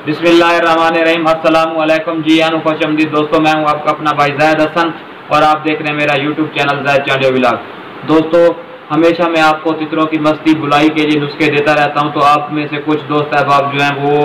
बिस्मिल्लाहिर्रहमानिर्रहीम। अस्सलामु अलैकुम जी आन खुशमदीद दोस्तों, मैं हूं आपका अपना भाई ज़ैद हसन और आप देख रहे हैं मेरा यूट्यूब चैनल ज़ैद चांडिया व्लॉग। दोस्तों, हमेशा मैं आपको तितरों की मस्ती बुलाई के लिए नुस्खे देता रहता हूं, तो आप में से कुछ दोस्त अहबाब जो हैं वो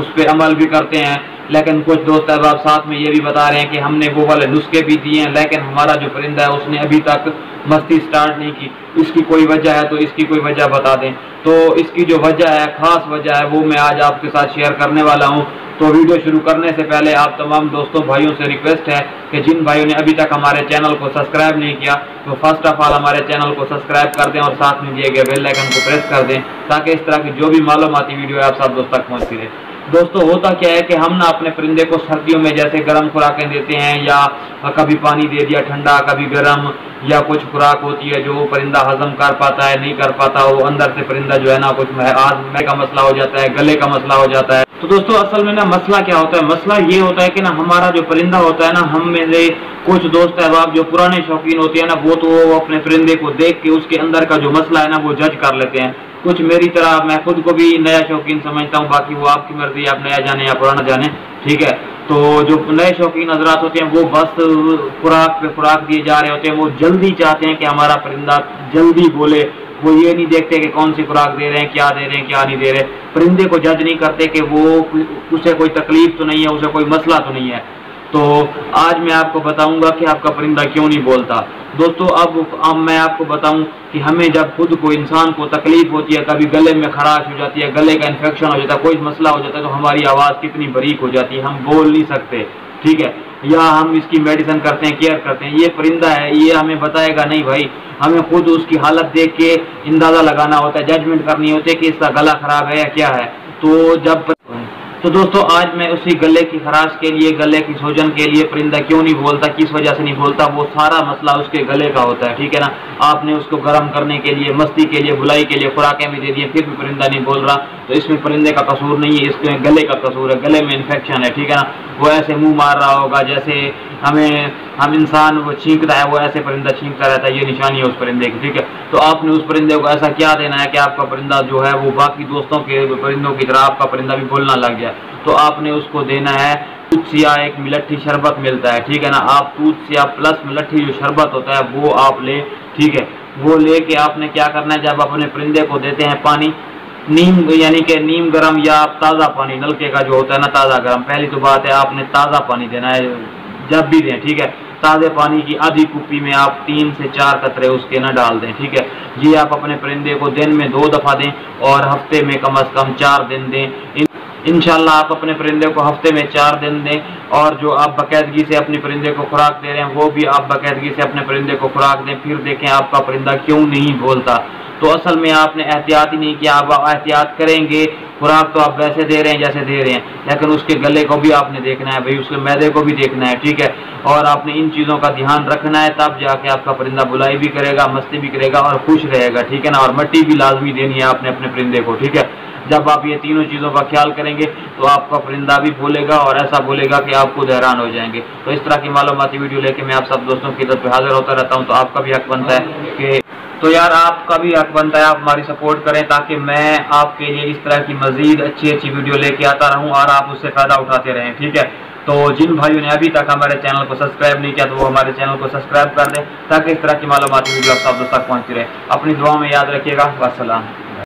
उस पर अमल भी करते हैं, लेकिन कुछ दोस्त अहबाब साथ में ये भी बता रहे हैं कि हमने वो वाले नुस्खे भी दिए हैं, लेकिन हमारा जो परिंदा है उसने अभी तक मस्ती स्टार्ट नहीं की। इसकी कोई वजह है तो इसकी कोई वजह बता दें। तो इसकी जो वजह है, खास वजह है, वो मैं आज आपके साथ शेयर करने वाला हूं। तो वीडियो शुरू करने से पहले आप तमाम दोस्तों भाइयों से रिक्वेस्ट है कि जिन भाइयों ने अभी तक हमारे चैनल को सब्सक्राइब नहीं किया तो फर्स्ट ऑफ ऑल हमारे चैनल को सब्सक्राइब कर दें और साथ में दिए गए बेल आइकन को प्रेस कर दें, ताकि इस तरह की जो भी मालूमाती वीडियो है आप सब दोस्तों तक पहुंचती रहे। दोस्तों, होता क्या है कि हम ना अपने परिंदे को सर्दियों में जैसे गर्म खुराकें देते हैं, या कभी पानी दे दिया ठंडा, कभी गर्म, या कुछ खुराक होती है जो परिंदा हजम कर पाता है, नहीं कर पाता, वो अंदर से परिंदा जो है ना कुछ आजमे का मसला हो जाता है, गले का मसला हो जाता है। तो दोस्तों, असल में ना मसला क्या होता है, मसला ये होता है कि ना हमारा जो परिंदा होता है ना, हम में से कुछ दोस्त अहबाब जो पुराने शौकीन होते हैं ना, वो तो वो अपने परिंदे को देख के उसके अंदर का जो मसला है ना वो जज कर लेते हैं। कुछ मेरी तरह, मैं खुद को भी नया शौकीन समझता हूँ, बाकी वो आपकी मर्जी, आप नया जाने या पुराना जाने, ठीक है। तो जो नए शौकीन हजरात होते हैं वो बस खुराक पे खुराक दिए जा रहे होते हैं, वो जल्दी चाहते हैं कि हमारा परिंदा जल्दी बोले। वो ये नहीं देखते कि कौन सी खुराक दे रहे हैं, क्या दे रहे हैं, क्या नहीं दे रहे। परिंदे को जज नहीं करते कि वो उसे कोई तकलीफ तो नहीं है, उसे कोई मसला तो नहीं है। तो आज मैं आपको बताऊंगा कि आपका परिंदा क्यों नहीं बोलता। दोस्तों, अब मैं आपको बताऊं कि हमें जब खुद को, इंसान को तकलीफ होती है, कभी गले में खराश हो जाती है, गले का इन्फेक्शन हो जाता है, कोई मसला हो जाता है, तो हमारी आवाज़ कितनी बारीक हो जाती है, हम बोल नहीं सकते, ठीक है, या हम इसकी मेडिसिन करते हैं, केयर करते हैं। ये परिंदा है, ये हमें बताएगा नहीं भाई, हमें खुद उसकी हालत देख के अंदाज़ा लगाना होता है, जजमेंट करनी होती है कि इसका गला खराब है या क्या है। तो दोस्तों, आज मैं उसी गले की खराश के लिए, गले की सूजन के लिए परिंदा क्यों नहीं बोलता, किस वजह से नहीं बोलता, वो सारा मसला उसके गले का होता है, ठीक है ना। आपने उसको गर्म करने के लिए, मस्ती के लिए, बुलाई के लिए खुराकें भी दे दी, फिर भी परिंदा नहीं बोल रहा, तो इसमें परिंदे का कसूर नहीं है, इसमें गले का कसूर है, गले में इन्फेक्शन है, ठीक है ना। वो ऐसे मुंह मार रहा होगा जैसे हम इंसान वो छींकता है, वो ऐसे परिंदा छींकता रहता है, ये निशानी है उस परिंदे की, ठीक है। तो आपने उस परिंदे को ऐसा क्या देना है कि आपका परिंदा जो है वो बाकी दोस्तों के परिंदों की तरह आपका परिंदा भी बोलना लग जाए। तो आपने उसको देना है दूध सिया, एक मिलट्ठी शरबत मिलता है, ठीक है ना। आप दूध सिया प्लस मिलट्ठी जो शरबत होता है वो आप ले, ठीक है। वो लेके आपने क्या करना है, जब अपने परिंदे को देते हैं पानी, नीम यानी कि नीम गर्म या ताज़ा पानी, नलके का जो होता है ना ताज़ा गर्म, पहली तो बात है आपने ताज़ा पानी देना है जब भी दें, ठीक है। ताज़े पानी की आधी कुप्पी में आप 3 से 4 कतरे उसके ना डाल दें, ठीक है। ये आप अपने परिंदे को दिन में 2 दफ़ा दें और हफ्ते में कम से कम 4 दिन दें। इंशाल्लाह आप अपने परिंदे को हफ्ते में 4 दिन दें, और जो आप बाकायदगी से अपने परिंदे को खुराक दे रहे हैं वो भी आप बाकायदगी से अपने परिंदे को खुराक दें, फिर देखें आपका परिंदा क्यों नहीं बोलता। तो असल में आपने एहतियात ही नहीं किया। आप एहतियात करेंगे, खुराक तो आप वैसे दे रहे हैं जैसे दे रहे हैं, लेकिन उसके गले को भी आपने देखना है भाई, उसके मैदे को भी देखना है, ठीक है। और आपने इन चीज़ों का ध्यान रखना है, तब जाके आपका परिंदा बुलाई भी करेगा, मस्ती भी करेगा और खुश रहेगा, ठीक है ना। और मट्टी भी लाजमी देनी है आपने अपने परिंदे को, ठीक है। जब आप ये तीनों चीज़ों का ख्याल करेंगे तो आपका परिंदा भी बोलेगा, और ऐसा बोलेगा कि आप खुद हैरान हो जाएंगे। तो इस तरह की मालूमाती वीडियो लेके मैं आप सब दोस्तों की तरफ पे हाजिर होता रहता हूँ। तो आपका भी हक बनता है कि आपका भी हक बनता है आप हमारी सपोर्ट करें, ताकि मैं आपके लिए इस तरह की मज़ीद अच्छी वीडियो लेके आता रहूँ और आप उससे फ़ायदा उठाते रहें, ठीक है। तो जिन भाइयों ने अभी तक हमारे चैनल को सब्सक्राइब नहीं किया तो वो हमारे चैनल को सब्सक्राइब कर दें, ताकि इस तरह की मालूमाती वीडियो आप सब दोस्तों तक पहुँचती रहे। अपनी दुआओं में याद रखिएगा। वस्सलाम।